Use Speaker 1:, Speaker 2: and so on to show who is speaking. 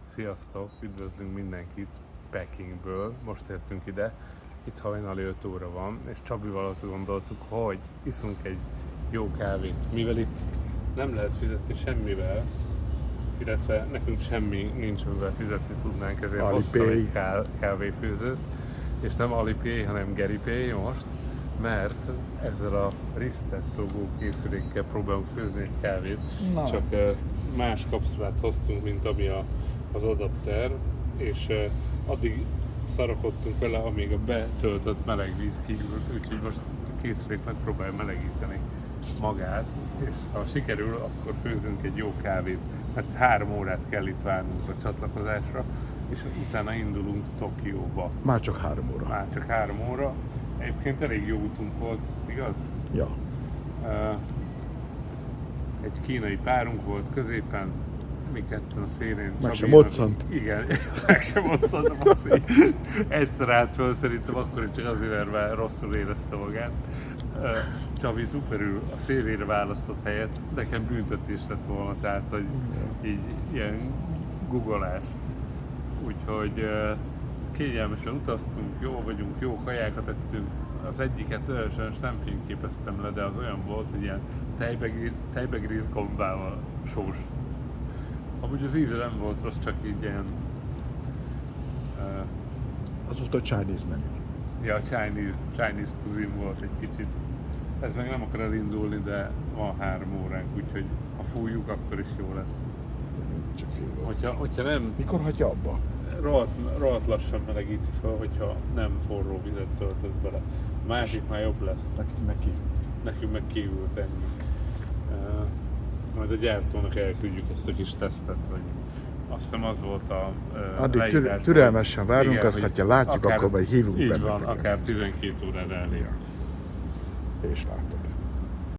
Speaker 1: Sziasztok! Üdvözlünk mindenkit Pekingből. Most értünk ide. Itt hajnali 5 óra van, és Csabival azt gondoltuk, hogy iszunk egy jó kávét. Mivel itt nem lehet fizetni semmivel, illetve nekünk semmi nincs, amivel fizetni tudnánk, ezért hoztam egy kávéfőzőt. És nem Alipay, hanem Geripay most, mert ezzel a Ristretto készülékkel próbálunk főzni egy kávét. Csak más kapszulát hoztunk, mint ami az adapter, és addig szarakodtunk vele, amíg a betöltött meleg víz kiült, úgyhogy most a készülék megpróbálja melegíteni magát, és ha sikerül, akkor főzünk egy jó kávét, mert 3 órát kell itt várnunk a csatlakozásra, és utána indulunk Tokióba.
Speaker 2: Már csak 3 óra.
Speaker 1: Már csak 3 óra. Egyébként elég jó útunk volt, igaz?
Speaker 2: Ja.
Speaker 1: Egy kínai párunk volt középen, mi ketten a szélén.
Speaker 2: Meg sem moccant.
Speaker 1: Igen, meg sem moccant. Egyszer állt föl, szerintem akkor csak azért, mert már rosszul érezte magát. Csabi szuperül a szélére választott helyet, nekem büntetés lett volna, tehát hogy így ilyen googolás. Úgyhogy kényelmesen utaztunk, jó vagyunk, jó kajákat ettünk. Az egyiket sajnos nem fényképeztem le, de az olyan volt, hogy ilyen tejbegríz gombával sós. Amúgy az íze nem volt rossz, csak így ilyen...
Speaker 2: Az volt a Chinese menu.
Speaker 1: Ja, a Chinese cuisine volt egy kicsit. Ez meg nem akar elindulni, de van 3 óránk, úgyhogy ha fújjuk, akkor is jó lesz.
Speaker 2: Csak fél
Speaker 1: Hogyha nem...
Speaker 2: Mikor hagyja abba?
Speaker 1: Rohadt lassan melegíti fel, hogyha nem forró vizet töltesz bele. A másik már jobb lesz. Nekünk meg kiült ennyi. Majd a gyártónak elküldjük ezt a kis tesztet, hogy azt hiszem az volt a
Speaker 2: addig türelmesen várunk, igen, azt, hogyha látjuk,
Speaker 1: akár,
Speaker 2: akkor majd hívunk
Speaker 1: így
Speaker 2: benneteket.
Speaker 1: van, akár 12 órára elég.
Speaker 2: És látod.